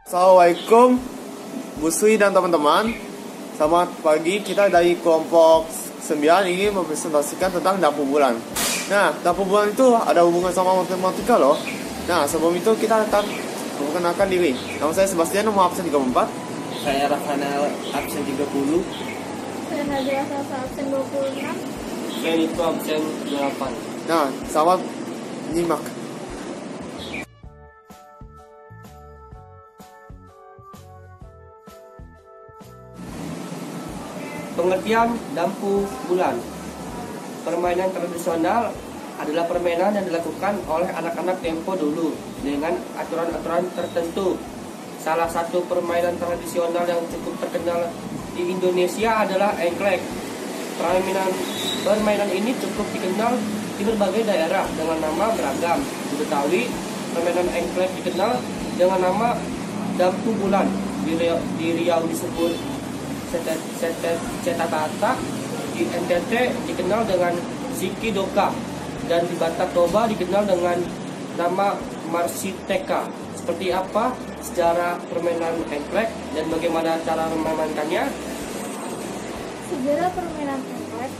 Assalamualaikum Bu Sri dan teman-teman. Selamat pagi, kita dari kelompok 9 ingin mempresentasikan tentang dapur bulan. Nah, dapur bulan itu ada hubungan sama matematika loh. Nah, sebelum itu kita akan memperkenalkan diri. Nama saya Sebastian, nomor absen 34. Saya Rafanel, absen 30. Saya Najwa Salsa, absen 26. Saya itu absen 8. Nah, selamat menyimak. Pengertian dampu bulan. Permainan tradisional adalah permainan yang dilakukan oleh anak-anak tempo dulu dengan aturan-aturan tertentu. Salah satu permainan tradisional yang cukup terkenal di Indonesia adalah engklek. Permainan ini cukup dikenal di berbagai daerah dengan nama beragam. Di Betawi, permainan engklek dikenal dengan nama dampu bulan. Di Riau disebut cetatata, di NTT dikenal dengan Siki Doka, dan di Batak Toba dikenal dengan nama Marsiteka. Seperti apa sejarah permainan engklek dan bagaimana cara memainkannya? Sejarah permainan engklek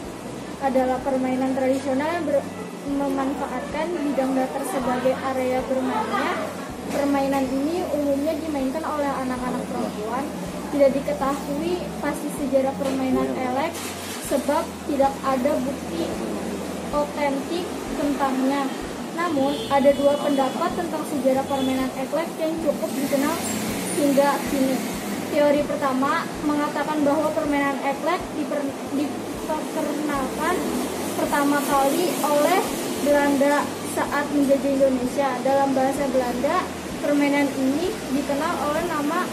adalah permainan tradisional yang memanfaatkan bidang datar sebagai area bermainnya. Permainan ini umumnya dimainkan oleh anak-anak perempuan. Tidak diketahui pasti sejarah permainan engklek sebab tidak ada bukti otentik tentangnya. Namun, ada dua pendapat tentang sejarah permainan engklek yang cukup dikenal hingga kini. Teori pertama mengatakan bahwa permainan engklek diperkenalkan pertama kali oleh Belanda saat menjajah Indonesia. Dalam bahasa Belanda, permainan ini dikenal oleh nama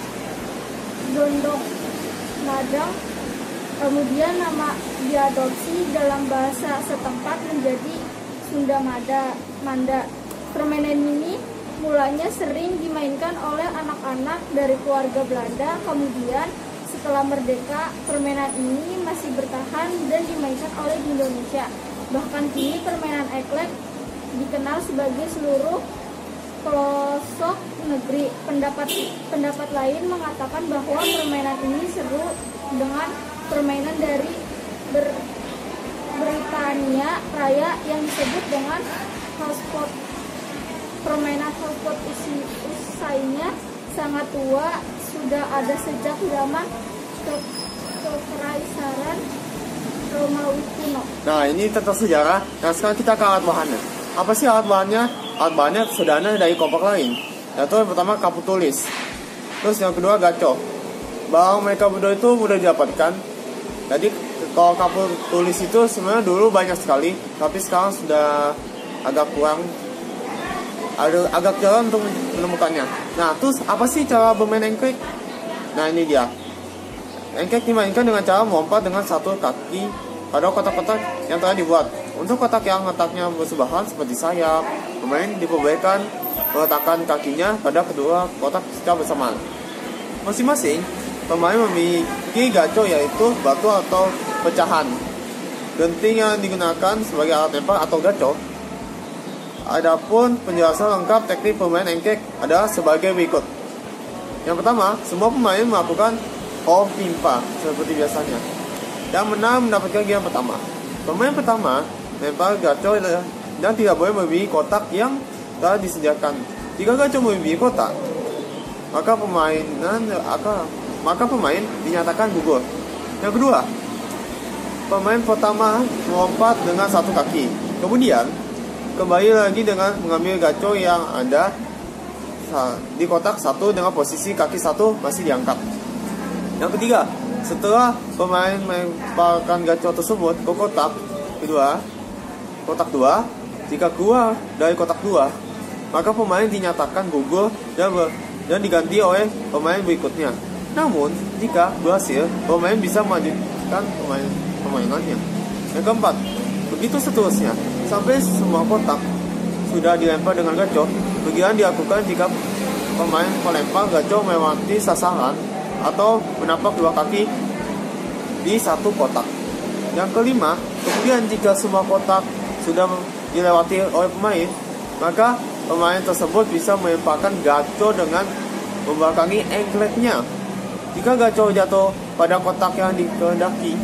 dondong madang. Kemudian nama diadopsi dalam bahasa setempat menjadi Sunda Manda. Permainan ini mulanya sering dimainkan oleh anak-anak dari keluarga Belanda. Kemudian setelah merdeka, permainan ini masih bertahan dan dimainkan oleh di Indonesia. Bahkan kini permainan engklek dikenal sebagai seluruh pelosok negeri. Pendapat lain mengatakan bahwa permainan ini seru dengan permainan dari Britania Raya yang disebut dengan housepot. Permainan housepot usainya sangat tua, sudah ada sejak zaman kekaisaran Romawi kuno. Nah, ini tentang sejarah. Nah, sekarang kita ke alat bahannya. Apa sih alat bahannya? Alat bahannya sederhana dari kelompok lain. Yaitu yang pertama kapur tulis. Terus yang kedua gaco. Barang mereka berdua itu mudah didapatkan. Jadi kalau kapur tulis itu sebenarnya dulu banyak sekali, tapi sekarang sudah agak kurang, agak jarang untuk menemukannya. Nah, terus apa sih cara bermain engklek? Nah, ini dia. Engklek dimainkan dengan cara melompat dengan satu kaki pada kotak-kotak yang telah dibuat. Untuk kotak yang letaknya bersebelahan seperti sayap, pemain diperbolehkan meletakkan kakinya pada kedua kotak secara bersamaan. Masing-masing pemain memiliki gaco, yaitu batu atau pecahan. Genting yang digunakan sebagai alat lempar atau gaco. Adapun penjelasan lengkap teknik pemain engklek adalah sebagai berikut. Yang pertama, semua pemain melakukan pimpa seperti biasanya. Yang menang mendapatkan game pertama. Pemain pertama lempar gaco dan tidak boleh melebihi kotak yang telah disediakan. Jika gaco melebihi kotak, maka pemain dinyatakan gugur. Yang kedua, pemain pertama melompat dengan satu kaki. Kemudian kembali lagi dengan mengambil gaco yang ada di kotak satu dengan posisi kaki satu masih diangkat. Yang ketiga, setelah pemain melemparkan gaco tersebut ke kotak dua, jika keluar dari kotak dua, maka pemain dinyatakan gugur dan diganti oleh pemain berikutnya. Namun, jika berhasil, pemain bisa melanjutkan permainannya. Yang keempat, begitu seterusnya, sampai semua kotak sudah dilempar dengan gaco. Begitu dilakukan jika pemain pelempar gaco melewati sasaran atau menapak dua kaki di satu kotak. Yang kelima, kemudian jika semua kotak sudah dilewati oleh pemain, maka pemain tersebut bisa melemparkan gaco dengan membelakangi engkleknya. Jika gacor jatuh pada kotak yang dikehendaki,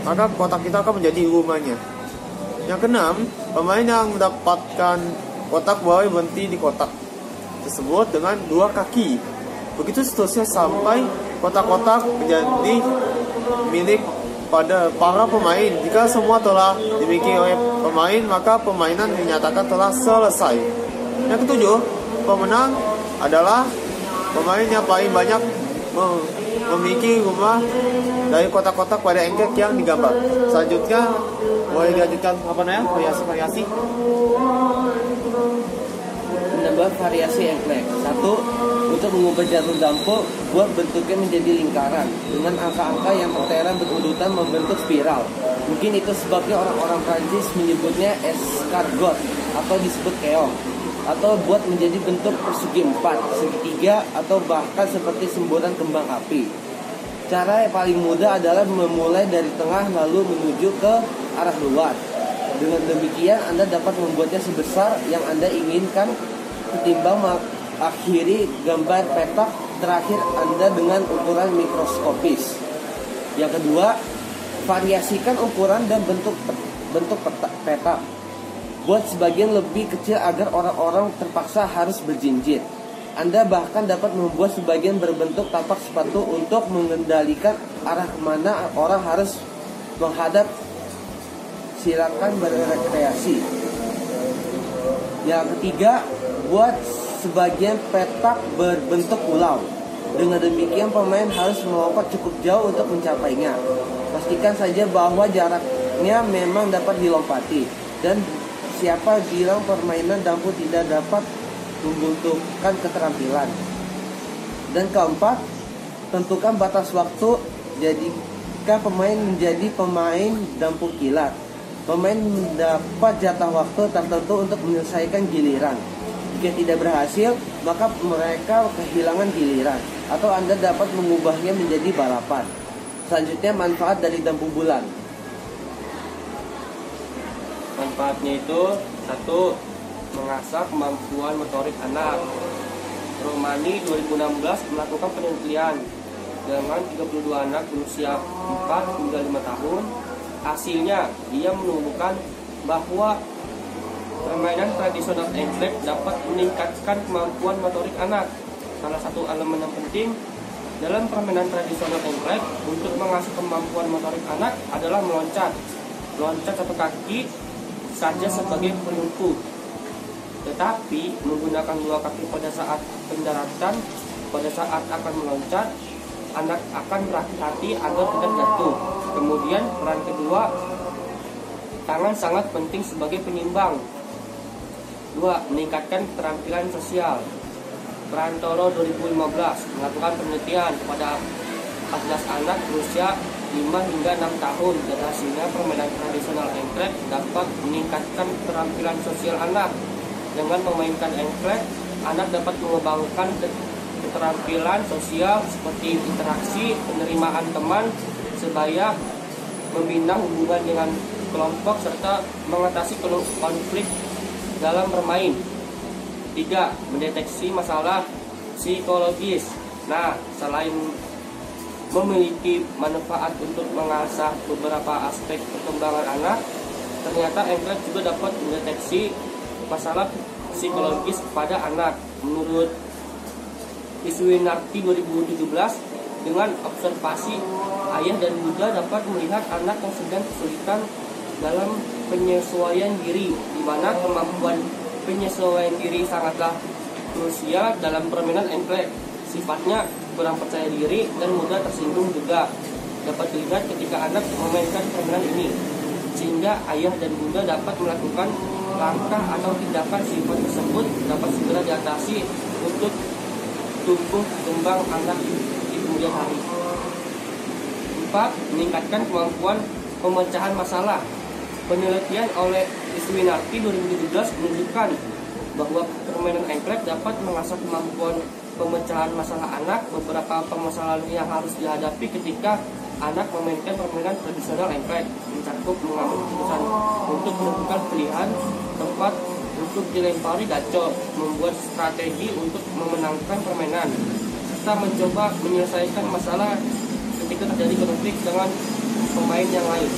maka kotak kita akan menjadi rumahnya. Yang keenam, pemain yang mendapatkan kotak boleh berhenti di kotak tersebut dengan 2 kaki. Begitu seterusnya sampai kotak-kotak menjadi milik pada para pemain. Jika semua telah dimiliki oleh pemain, maka permainan dinyatakan telah selesai. Yang ketujuh, pemenang adalah pemain yang paling banyak memiliki rumah dari kotak-kotak pada engklek yang digambar. Selanjutnya boleh dilanjutkan variasi-variasi. Menambah variasi engklek. 1. Untuk mengubah jatuh dampo, buat bentuknya menjadi lingkaran dengan angka-angka yang tertera berurutan membentuk spiral. Mungkin itu sebabnya orang-orang Prancis menyebutnya escargot atau disebut keong. Atau buat menjadi bentuk persegi 4, segitiga, atau bahkan seperti semburan kembang api. Cara yang paling mudah adalah memulai dari tengah lalu menuju ke arah luar. Dengan demikian Anda dapat membuatnya sebesar yang Anda inginkan ketimbang mengakhiri gambar petak terakhir Anda dengan ukuran mikroskopis. Yang kedua, variasikan ukuran dan bentuk petak. Buat sebagian lebih kecil agar orang-orang terpaksa harus berjinjit. Anda bahkan dapat membuat sebagian berbentuk tapak sepatu untuk mengendalikan arah kemana orang harus menghadap. Silakan berrekreasi. Yang ketiga, buat sebagian petak berbentuk pulau. Dengan demikian pemain harus melompat cukup jauh untuk mencapainya. Pastikan saja bahwa jaraknya memang dapat dilompati. Dan siapa bilang permainan dampu tidak dapat membutuhkan keterampilan. Dan keempat, tentukan batas waktu. Jadikan pemain menjadi pemain dampu kilat. Pemain mendapat jatah waktu tertentu untuk menyelesaikan giliran. Jika tidak berhasil, maka mereka kehilangan giliran, atau Anda dapat mengubahnya menjadi balapan. Selanjutnya, manfaat dari dampu bulan. Manfaatnya itu: 1. Mengasah kemampuan motorik anak. Romani 2016 melakukan penelitian dengan 32 anak berusia 4 hingga 5 tahun. Hasilnya, ia menemukan bahwa permainan tradisional engklek dapat meningkatkan kemampuan motorik anak. Salah satu elemen yang penting dalam permainan tradisional engklek untuk mengasah kemampuan motorik anak adalah meloncat. Meloncat satu kaki saja sebagai penumpu. Tetapi menggunakan 2 kaki pada saat pendaratan, pada saat akan meloncat, anak akan berhati-hati agar tidak jatuh. Kemudian peran kedua, tangan sangat penting sebagai penyimbang. 2. Meningkatkan keterampilan sosial. Perantoro 2015 melakukan penelitian kepada 14 anak berusia 5 hingga 6 tahun, dan hasilnya permainan tradisional engklek dapat meningkatkan keterampilan sosial anak. Dengan memainkan engklek, anak dapat mengembangkan keterampilan sosial seperti interaksi, penerimaan teman, sebaya membina hubungan dengan kelompok serta mengatasi konflik dalam bermain. 3. Mendeteksi masalah psikologis. Nah, selain memiliki manfaat untuk mengasah beberapa aspek perkembangan anak, ternyata engklek juga dapat mendeteksi masalah psikologis pada anak. Menurut Iswinarti 2017, dengan observasi, ayah dan bunda dapat melihat anak yang sedang kesulitan dalam penyesuaian diri, di mana kemampuan penyesuaian diri sangatlah krusial dalam permainan engklek. Sifatnya kurang percaya diri dan mudah tersinggung juga dapat dilihat ketika anak memainkan permainan ini, sehingga ayah dan bunda dapat melakukan langkah atau tindakan sifat tersebut dapat segera diatasi untuk tumbuh kembang anak di kemudian hari. 4. Meningkatkan kemampuan pemecahan masalah. Penelitian oleh Iswinarti 2017 menunjukkan bahwa permainan engklek dapat mengasah kemampuan pemecahan masalah anak. Beberapa permasalahan yang harus dihadapi ketika anak memainkan permainan tradisional engklek mencakup mengambil keputusan untuk menentukan pilihan tempat untuk dilempari gacor, membuat strategi untuk memenangkan permainan, serta mencoba menyelesaikan masalah ketika terjadi konflik dengan pemain yang lain.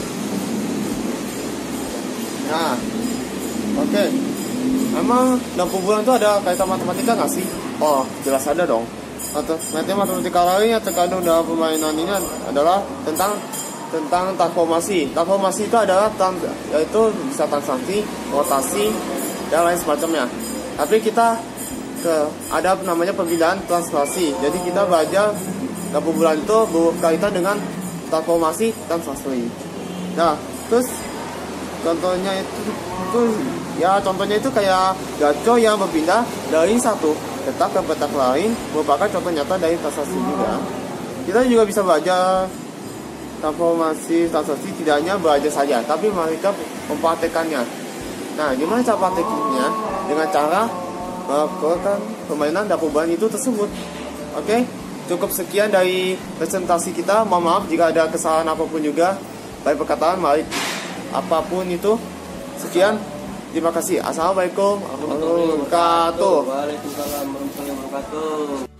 Nah, oke. Emang lampu bulan itu ada kaitan matematika nggak sih? Oh, jelas ada dong. Nanti matematika lain yang terkandung dalam permainan ini adalah tentang transformasi. Transformasi itu adalah yaitu bisa transaksi, rotasi, dan lain semacamnya. Tapi kita ada namanya perpindahan transformasi. Jadi kita belajar lampu bulan itu berkaitan dengan transformasi dan transaksi. Nah, terus contohnya itu kayak gacor yang berpindah dari satu petak ke petak lain, merupakan contoh nyata dari transaksi juga. Kita juga bisa belajar transformasi transaksi, tidak hanya belajar saja, tapi mereka mempraktekannya. Nah, gimana cara prakteknya? Dengan cara melakukan permainan lampu bulan itu tersebut. Oke, cukup sekian dari presentasi kita. Mohon maaf jika ada kesalahan apapun juga, baik perkataan, baik apapun itu. Sekian, terima kasih. Assalamualaikum warahmatullahi wabarakatuh. Waalaikumsalam warahmatullahi wabarakatuh.